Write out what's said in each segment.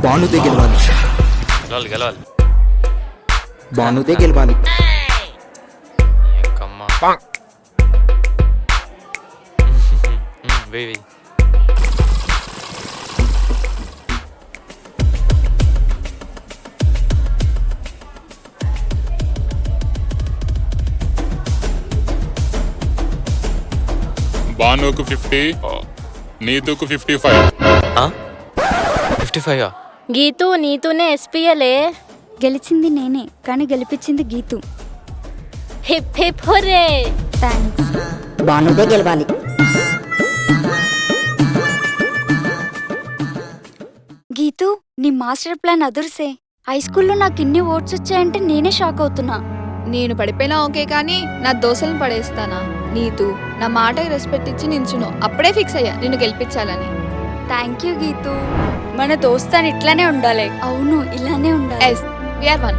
బానుదే గెలవాలి. గెలవాలి గెలవాలి బానుదే గెలవాలి. వెయ్యి బానుకు 50, నీతుకు 55. 55 గీతూ నీతూనే ఎస్పీఎలే. గెలిచింది నేనే, కానీ గెలిపించింది Geethu. Hip hip hurray. Thanks. బానుదే గెలవాలి. గీతు, నీ మాస్టర్ ప్లాన్ అదుర్సే. హై స్కూల్లో నాకు ఇన్ని ఓట్స్ వచ్చాయంటే నేనే షాక్ అవుతున్నా. నేను పడిపోయినా ఓకే, కానీ నా దోశలను పడేస్తానా? నీతు నా మాటకి రెస్పెక్ట్ ఇచ్చి నించును. అప్పుడే ఫిక్స్ అయ్యా నిన్ను గెలిపించాలని. Thank you Geetu. మన దోస్తాను ఇట్లానే ఉండాలి. అవును, ఇలానే ఉండాలి. Yes, we are one.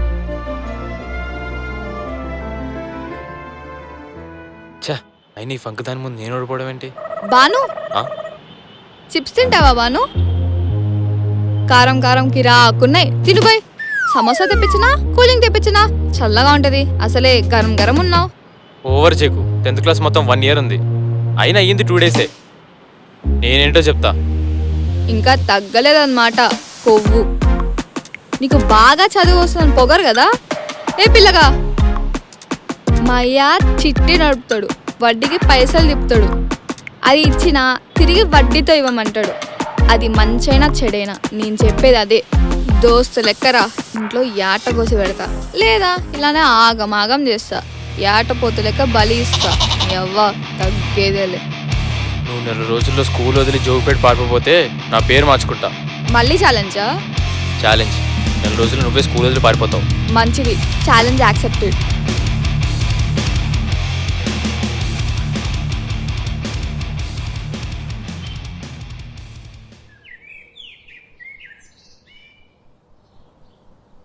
అయినా ఈ ఫంక్ దాని ముందు నేను ఓడిపోవడం ఏంటి? బాను, చిప్స్ తింటావా బాను? కారం కారం కిరాకున్నాయి, తినుపోయి. సమోసా తెప్పించినా, కూలింగ్ తెప్పించినా, చల్లగా ఉంటది. అసలే గరం గరం ఉన్నావు. ఓవర్ చెక్కు. 10th క్లాస్ మొత్తం 1 year ఉంది. అయినా అయ్యింది 2 days. నేనేంటో చెప్తా. ఇంకా తగ్గలేదన్నమాట కొవ్వు. నీకు బాగా చదువు వస్తుందని పొగరు కదా. ఏ పిల్లగా, మా అయ్య చిట్టి నడుపుతాడు, వడ్డీకి పైసలు తిప్పుతాడు. అది ఇచ్చినా తిరిగి వడ్డీతో ఇవ్వమంటాడు. అది మంచైనా చెడైనా నేను చెప్పేది అదే. దోస్తు లెక్కరా, ఇంట్లో యాట కోసి పెడతా, లేదా ఇలానే ఆగమాగం చేస్తా. యాట పోతు లెక్క బలి ఇస్తా. ఎవ్వ తగ్గేదేలే. నువ్వు 4 రోజుల్లో స్కూల్ వదిలి జోగుపేట పారిపోతే నా పేరు మార్చుకుంటా. మళ్ళీ ఛాలెంజా? ఛాలెంజ్. 4 రోజులు నువ్వే స్కూల్ వదిలి పారిపోతావు. మంచిది, ఛాలెంజ్ యాక్సెప్టెడ్.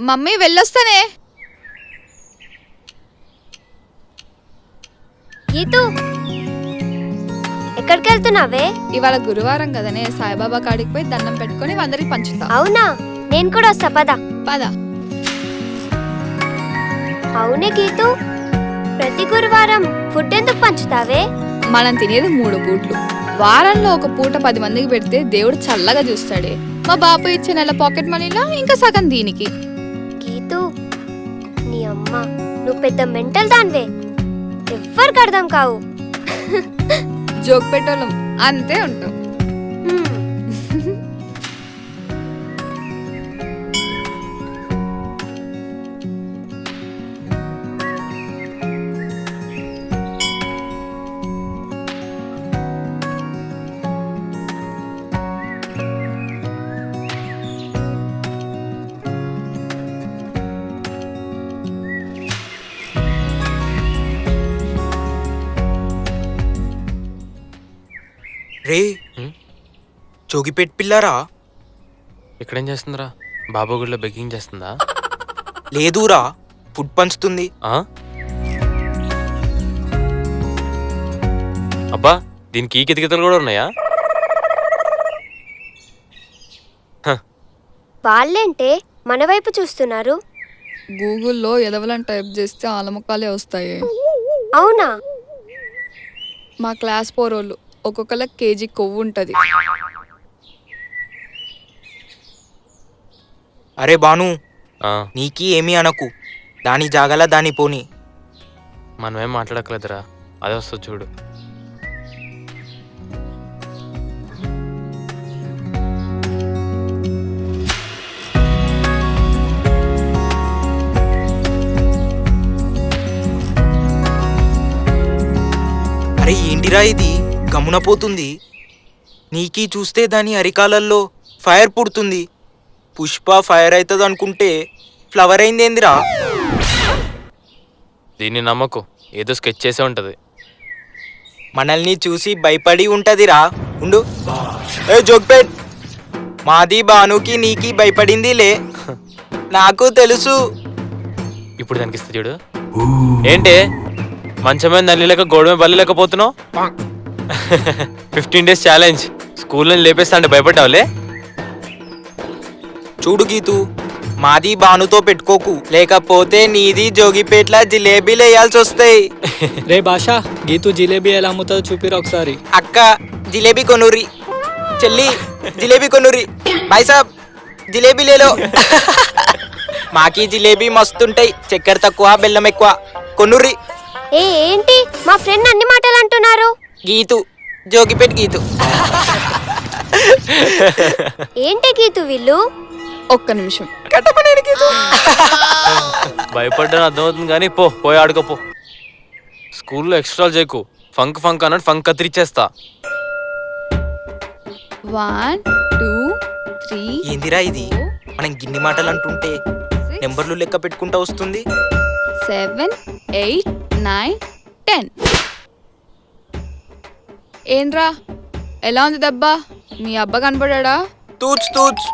మమ్మీ వెళ్ళొస్తానే. గీతూ, ఎక్కడికి వెళ్తున్నావే? ఇవాళ గురువారం కదనే, సాయిబాబా కాడికి పోయి దండం పెట్టుకొని అందరికి పంచుతా. అవునా, నేను కూడా వస్తా. పద పద. అవునే గీతూ, ప్రతి గురువారం ఫుడ్ ఎందుకు పంచుతావే? మనం తినేది 3 పూట్లు. వారంలో ఒక పూట 10 మందికి పెడితే దేవుడు చల్లగా చూస్తాడే. మా బాబు ఇచ్చే నెల పాకెట్ మనీలో ఇంకా సగం దీనికి. గీతూ, నీ అమ్మ, నువ్వు పెద్ద మెంటల్ దానివే. ఎవ్వరికి అర్థం కావు. జోక్ పెట్టోళ్ళం అంతే ఉంటాం. రే, జోగిపేట పిల్లరా. ఇక్కడేం చేస్తుందిరా? బాబా గుడిలో బెగ్గింగ్ చేస్తుందా? లేదురా, ఫుడ్ పంచుతుంది. అబ్బా, దీనికి ఈ కితకితలు కూడా ఉన్నాయా? వాళ్ళేంటే మన వైపు చూస్తున్నారు? గూగుల్లో ఎదవలని టైప్ చేస్తే ఆలముఖాలే వస్తాయి. అవునా? మా క్లాస్ పోరోళ్ళు ఒక్కొక్కల కేజీ కొవ్వు ఉంటది. అరే బాను, నీకి ఏమీ అనకు. దాని జాగల దాని పోని. మనమేం మాట్లాడకలేదురా, అదే వస్తుంది చూడు. అరే ఏంటిరా ఇది, గమ్మున పోతుంది. నీకీ చూస్తే దాని అరికాలల్లో ఫైర్ పుడుతుంది. పుష్ప ఫైర్ అవుతుంది అనుకుంటే ఫ్లవర్ అయిందేందిరా? దీన్ని నమ్మకు, ఏదో స్కెచ్ చేసే ఉంటది. మనల్ని చూసి భయపడి ఉంటదిరా. ఉండు. ఏ జోగ్పేట్, మాది బానుకి నీకి భయపడిందిలే, నాకు తెలుసు. ఇప్పుడు దానికి ఇస్తే చూడు. ఏంటే మంచమే నల్లి లేక గోడమే బల్లి లేకపోతున్నావు? 15 days ఛాలెంజ్. స్కూల్లో లేపేస్తా అంటే భయపడ్డావులే. చూడు గీతు, మాది బానుతో పెట్టుకోకు, లేకపోతే నీది జోగిపేట్ల జిలేబీలు వేయాల్సి వస్తాయి. రే భాషా, గీతు జిలేబీ ఎలా అమ్ముతుందో చూపిరా ఒకసారి. అక్క జిలేబీ కొనుర్రి, చెల్లి జిలేబీ కొనుర్రి, భాయ్ సాబ్ జిలేబీ లేలో. మాకి జిలేబీ మస్తుంటాయి, చక్కెర తక్కువ బెల్లం ఎక్కువ, కొనుర్రి. ఏంటి మా ఫ్రెండ్ అన్ని మాటలు అంటున్నారు? గీతు, జోగిపేట్ గీతు. ఏంటి గీతు వీళ్ళు? ఒక్క నిమిషం. కట్టపనేడు గీతు. భయపడ్డాను అర్థమవుతుంది కానీ పోయి ఆడుకోపో. స్కూల్లో ఎక్స్ట్రాలు చేయకు. ఫంక్ అన్నట్టు ఫంక్ కత్తిరిచ్చేస్తా. 1 2 3 ఏందిరా ఇది? మనం గిన్ని మాటలు అంటుంటే 6 నెంబర్లు లెక్క పెట్టుకుంటా వస్తుంది. 7 8 9 10. ఏంట్రా, ఎలా ఉంది దెబ్బ? మీ అబ్బా కనపడా? తూచ్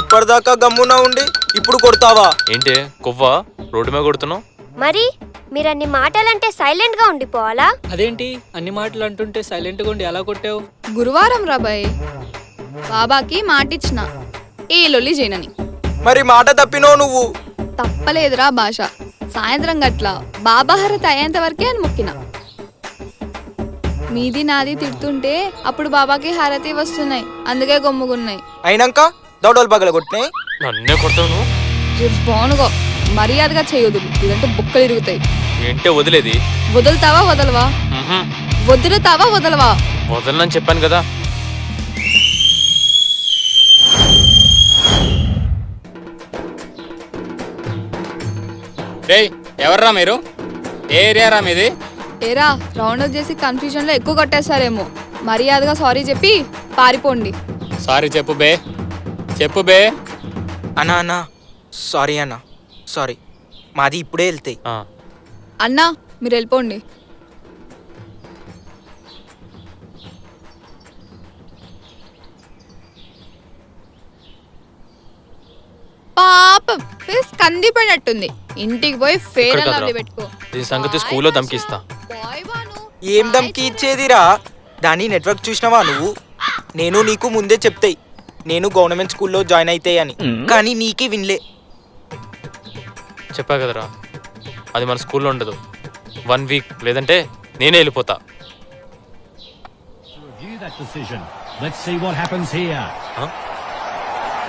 ఇప్పటిదాకా గమ్మున ఉండి ఇప్పుడు కొడతావా? ఏంటే కొవ్వా రోడ్డు మీద కొడుతున్నావు? మరి మీరన్ని మాటలంటే సైలెంట్ గా ఉండిపోవాలా? అదేంటి అన్ని మాటలు అంటుంటే సైలెంట్గా ఉండి ఎలా కొట్టావు? గురువారం రాబాయ్, బాబాకి మాటిచ్చిన ఈ లొల్లి చేయనని. మరి మాట తప్పినో నువ్వు. తప్పలేదురా భాష. సాయంత్రం గట్ల బాబా హారతి అయ్యేంత వరకే అని మొక్కిన. మీది నాది తిడుతుంటే అప్పుడు బాబాకి హారతి వస్తున్నాయి, అందుకే గొమ్ముగున్నాయి. అయినాక దౌడలు పగల కొట్టినాయి. నన్నే కొడతావు నువ్వు? బానుగో, మర్యాదగా చేయొద్దు, ఇదంటే బుక్కలు ఇరుగుతాయి. ఏంటే వదిలేది? వదులుతావా వదలవా? వదులుతావా వదలవా? వదలనని చెప్పాను కదా. రేయ్, ఎవర్రా మీరు? ఏ ఏరియా రా మీది? ఏరా, రౌండ్ అప్ చేసి కన్ఫ్యూజన్ లో ఎక్కువ కొట్టేస్తారేమో. మర్యాదగా సారీ చెప్పి పారిపోండి. సారీ చెప్పు బే, చెప్పు బే. అన్నా సారీ అన్నా, సారీ, మాది ఇప్పుడే వెళ్తాయి. అన్నా మీరు వెళ్ళిపోండి. పాపం ఫేస్ కందిపోయినట్టుంది. ఇంటికి పోయి ఫేర్ ఇక్కడ అండ్ కదరా. లవ్లీ పెట్టుకో. దీని సంగతి స్కూల్లో దమ్కిస్తా. బాయ్ బాను. ఏం దమ్కి ఇచ్చేదిరా? దాని నెట్వర్క్ చూసినావా నువ్వు? నేను నీకు ముందే చెప్తాయి నేను గవర్నమెంట్ స్కూల్లో జాయిన్ అయితే అని, కానీ నీకే వినలే. చెప్పా కదరా, అది మన స్కూల్లో ఉండదు. 1 వీక్ లేదంటే నేనే వెళ్ళిపోతా. Review that decision. Let's see what happens here.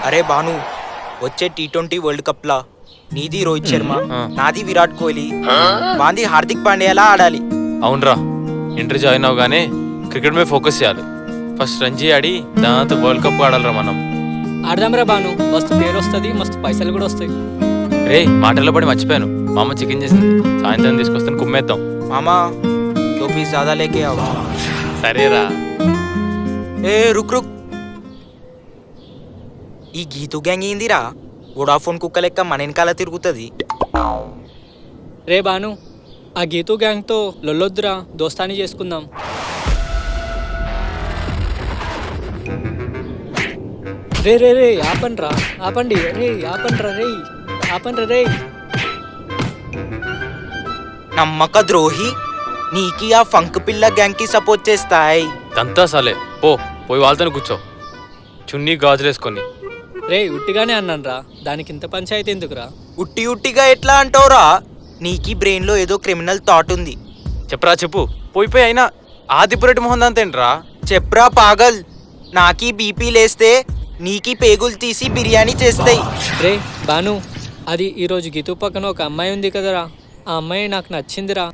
అరే బాను, వచ్చే T20 వరల్డ్ కప్ లా నీది రోహిత్ శర్మ, నాది విరాట్ కోహ్లీ, వాంది హార్దిక్ పాండ్యాలా ఆడాలి. అవునరా, ఇంటర్ జాయిన్ అవగానే క్రికెట్ మీద ఫోకస్ చేయాలి. ఫస్ట్ రంజీ ఆడి దాంతో వరల్డ్ కప్ ఆడాలరా మనం. ఆడదాంరా బాను, మస్తు పేరు వస్తుంది, మస్తు పైసలు కూడా వస్తాయి. రే, మాటల్లో పడి మర్చిపోయాను, మా అమ్మ చికెన్ చేసింది, సాయంత్రం తీసుకొస్తాను, కుమ్మేద్దాం. మామా 2 పీస్ ज़्यादा लेके आओ. సరేరా. ఏ రుక్ ఈ గీతు గ్యాంగ్ ఏందిరా? వోడాఫోన్ కుక్క లెక్క మన వెనకాల తిరుగుతుంది. రే బాను, ఆ గీతు గ్యాంగ్తో లొల్లొద్దురా, దోస్తాని చేసుకుందాం. రే రే రే ఆపండ్రా, ఆపండి రే, ఆపండ్రా రే, ఆపండ్రా రే. నమ్మక ద్రోహి, నీకి ఆ ఫంక్ పిల్ల గ్యాంగ్ కి సపోర్ట్ చేస్తాయి. దంతా సాలే, పోయి వాళ్ళతోనే కూర్చో, చున్నీ గాజులేసుకొని. రే ఉట్టిగానే అన్నాన్రా, దానికి ఇంత పంచాయతీ ఎందుకురా? ఉట్టిగా ఎట్లా అంటావురా? నీకి బ్రెయిన్ లో ఏదో క్రిమినల్ థాట్ ఉంది. చెప్పరా చెప్పు. పోయిపోయి అయినా ఆదిపురెడ్డి మొహన్ అంతేంట్రా? చెప్రా పాగల్, నాకి బీపీ లేస్తే నీకి పేగులు తీసి బిర్యానీ చేస్తాయి. రే బాను, అది ఈరోజు గీతు పక్కన ఒక అమ్మాయి ఉంది కదరా, ఆ అమ్మాయి నాకు నచ్చిందిరా.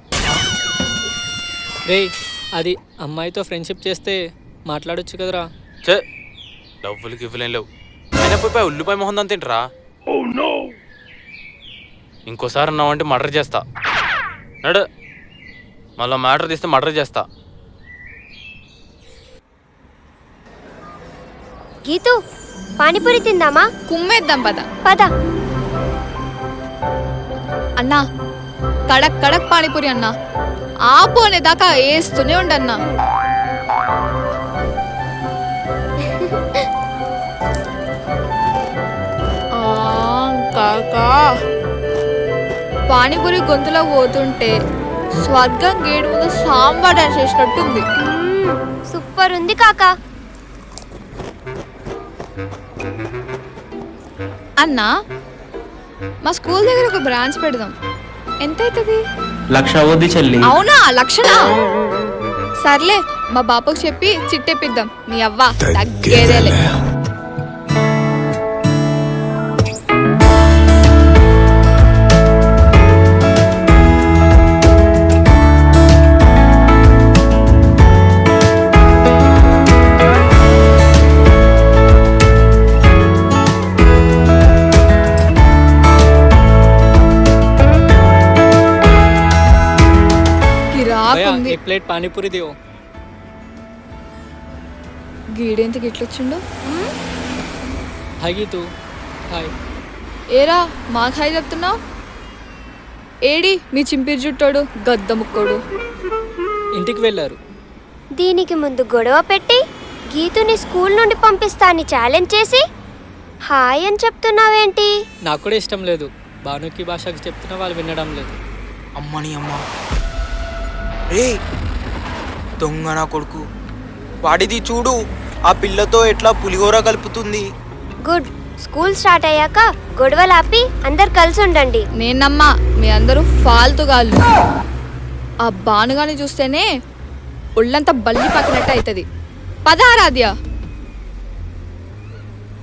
రే, అది అమ్మాయితో ఫ్రెండ్షిప్ చేస్తే మాట్లాడొచ్చు కదరా. చే, లవ్వులు గివ్వులేం లేవు. అయినా పోయిపోయి ఉల్లిపాయ మొహన్ అంతేంట్రా? ఇంకోసారి అన్నావంటే మర్డర్ చేస్తా. నడు, మళ్ళీ మ్యాటర్ తీస్తే మర్డర్ చేస్తా. గీతు, పానీపూరి తిందామా? కుమ్మేద్దాం పద. పద. అన్నా, కడక్ కడక్ పానీపూరి అన్నా, ఆపు అనే దాకా వేస్తూనే ఉండన్నా. పానీపూరి గొంతులో పోతుంటే స్వర్గం గేడు ముందు సాంబార్ డాన్స్ చేసినట్టుంది. సూపర్ ఉంది కాకా. అన్నా మా స్కూల్ దగ్గర ఒక బ్రాంచ్ పెడదాం. ఎంత అవుతుంది? 1,00,000 అవుద్ది చెల్లి. అవునా, లక్షనా? సర్లే, మా బాపుకి చెప్పి చిట్టెప్పిద్దాం. నీ అవ్వ తగ్గేదేలే. భయ్యా, కిరాకుంది. 1 ప్లేట్ పానీపూరి దేవు. గీడెంత గిట్లొచ్చిండు? హాయ్ గీతు. హాయ్. ఏరా మాకు హాయ్ చెప్తున్నావు? ఏడి మీ చింపిరి జుట్టోడు గద్ద ముక్కోడు? ఇంటికి వెళ్ళారు. దీనికి ముందు గొడవ పెట్టి గీతుని స్కూల్ నుండి పంపిస్తా అని ఛాలెంజ్ చేసి హాయ్ అని చెప్తున్నావేంటి? నాకు కూడా ఇష్టం లేదు. భానుకి భాషకి చెప్తున్నా వాళ్ళు వినడం లేదు. అమ్మని అమ్మ. రే దొంగ నా కొడుకు, వాడిది చూడు ఆ పిల్లతో ఎట్లా పులిహోర కలుపుతుంది. గుడ్. స్కూల్ స్టార్ట్ అయ్యాక గొడవలు ఆపి అందరు కలిసి ఉండండి. నేనమ్మా మీ అందరూ ఫాల్తుగాళ్ళు. ఆ బానుగాని చూస్తేనే ఒళ్ళంతా బల్లి పక్కినట్టు అవుతుంది. పద ఆరాధ్య.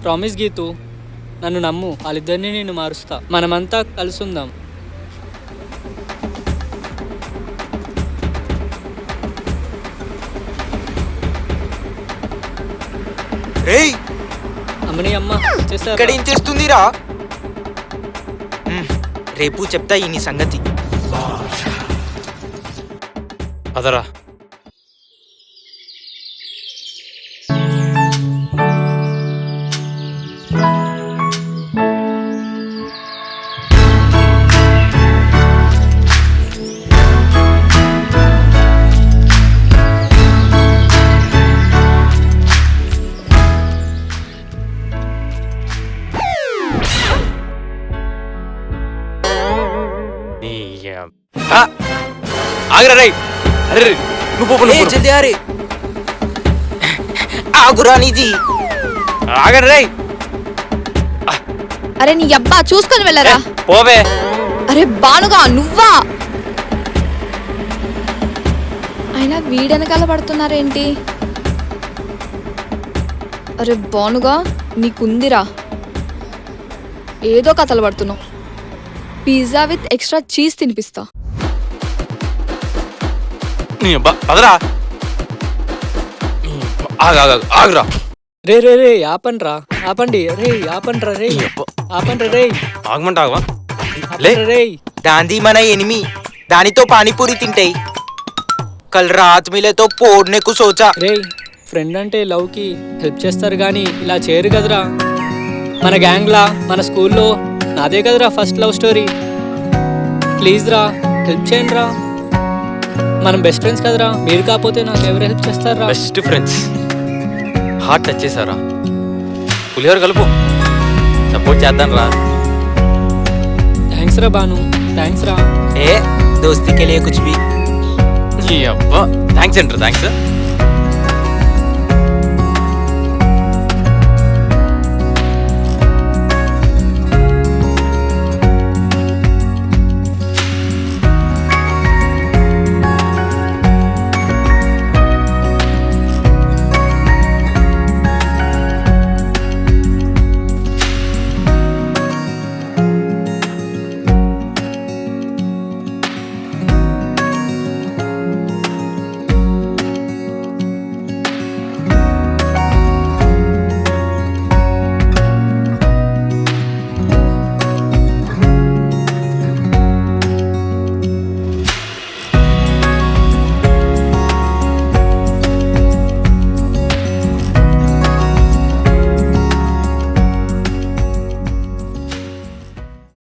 ప్రామిస్ గీతు, నన్ను నమ్ము, వాళ్ళిద్దరిని నేను మారుస్తా. మనమంతా కలిసి ఉందాం. రేయ్ అమ్మని అమ్మ చేస్తారు. ఇక్కడ ఏం చేస్తుందిరా? రేపు చెప్తా ఈ నీ సంగతి. పదరా. ఆగరా రై. అరే నువ్వు పో, ఏ నువ్వు పో. జల్దీ అరే ఆగురా నీది. ఆగరా రై. అరే నీ అబ్బా చూసుకొని వెళ్ళరా. పోవే. అరే బానుగా నువ్వా? అయినా వీడెనకాల పడుతున్నారేంటి? అరే బానుగా నీకుందిరా, ఏదో కథలు పడుతున్నావు. పిజ్జా విత్ ఎక్స్ట్రా చీజ్ తినిపిస్తా. నీ అబ్బా పదరా. ఆగురా. రే రే రే ఆపండ్రా, ఆపండి. రే ఆపండ్రా, రే ఆపండ్రా, రే ఆగమంట ఆగవా? ఆపండ్రా, రే. దాంది మన ఎనిమి, దానితో పానీపూరి తింటాయి. కల్ రాత్ మిలేతో పోడ్నే కు సోచా. రే ఫ్రెండ్ అంటే లవ్కి హెల్ప్ చేస్తారు కానీ ఇలా చేయరు కదరా. మన గ్యాంగ్లా మన స్కూల్లో నాదే కదరా ఫస్ట్ లవ్ స్టోరీ. ప్లీజ్ రా, హెల్ప్ చేయండి రా. మనం బెస్ట్ ఫ్రెండ్స్ కదరా. మీరు కాకపోతే నాకు ఎవరు హెల్ప్ చేస్తారా? Best friends. హార్ట్ టచ్ చేశారా? పులిహోర కలుపు, సపోర్ట్ చేద్దాం రా. థ్యాంక్స్ రా బాను, థ్యాంక్స్ రా. ఏ దోస్తీ కే లియే కుచ్ భీ. నీ అబ్బా థ్యాంక్స్ ఏంట్రా, థ్యాంక్స్.